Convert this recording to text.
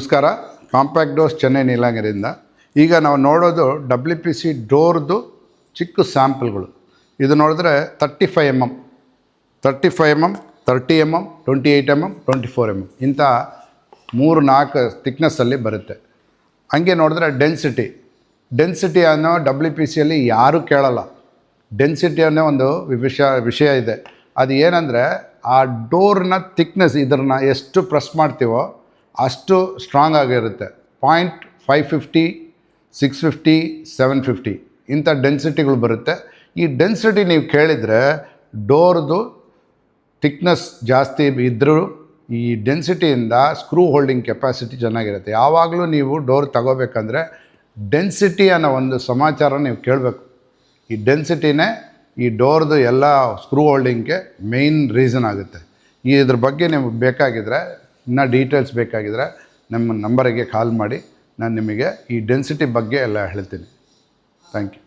ನಮಸ್ಕಾರ. Compact doors Chennai ನೀಲಗಿರಿಯಿಂದ. ಈಗ ನಾವು ನೋಡೋದು WPC ಡೋರ್ದು ಚಿಕ್ಕ ಸ್ಯಾಂಪಲ್ಗಳು. ಇದು ನೋಡಿದ್ರೆ 35 mm, 30 mm, 28 mm, 24 mm ಇಂಥ 3-4 ಥಿಕ್ನೆಸ್ಸಲ್ಲಿ ಬರುತ್ತೆ. ಹಂಗೆ ನೋಡಿದ್ರೆ ಡೆನ್ಸಿಟಿ ಅನ್ನೋ WPCಯಲ್ಲಿ ಯಾರೂ ಕೇಳಲ್ಲ. ಡೆನ್ಸಿಟಿ ಅನ್ನೋ ಒಂದು ವಿಷಯ ಇದೆ. ಅದು ಏನಂದರೆ ಆ ಡೋರ್ನ ಥಿಕ್ನೆಸ್, ಇದನ್ನು ಎಷ್ಟು ಪ್ರೆಸ್ ಮಾಡ್ತೀವೋ ಅಷ್ಟು ಸ್ಟ್ರಾಂಗ್ ಆಗಿರುತ್ತೆ. 0.550, 650, 750 ಇಂಥ ಡೆನ್ಸಿಟಿಗಳು ಬರುತ್ತೆ. ಈ ಡೆನ್ಸಿಟಿ ನೀವು ಕೇಳಿದರೆ ಡೋರ್ದು ಥಿಕ್ನೆಸ್ ಜಾಸ್ತಿ ಇದ್ದರೂ ಈ ಡೆನ್ಸಿಟಿಯಿಂದ ಸ್ಕ್ರೂ ಹೋಲ್ಡಿಂಗ್ ಕೆಪಾಸಿಟಿ ಚೆನ್ನಾಗಿರುತ್ತೆ. ಯಾವಾಗಲೂ ನೀವು ಡೋರ್ ತಗೋಬೇಕಂದ್ರೆ ಡೆನ್ಸಿಟಿ ಅನ್ನೋ ಒಂದು ಸಮಾಚಾರ ನೀವು ಕೇಳಬೇಕು. ಈ ಡೆನ್ಸಿಟಿನೇ ಈ ಡೋರ್ದು ಎಲ್ಲ ಸ್ಕ್ರೂ ಹೋಲ್ಡಿಂಗ್ಗೆ ಮೇಯ್ನ್ ರೀಸನ್ ಆಗುತ್ತೆ. ಇದ್ರ ಬಗ್ಗೆ ನಿಮಗೆ ಬೇಕಾಗಿದ್ದರೆ, ಇನ್ನೂ ಡೀಟೇಲ್ಸ್ ಬೇಕಾಗಿದ್ದರೆ ನಮ್ಮ ನಂಬರಿಗೆ ಕಾಲ್ ಮಾಡಿ. ನಾನು ನಿಮಗೆ ಈ ಡೆನ್ಸಿಟಿ ಬಗ್ಗೆ ಎಲ್ಲ ಹೇಳ್ತೀನಿ. Thank you.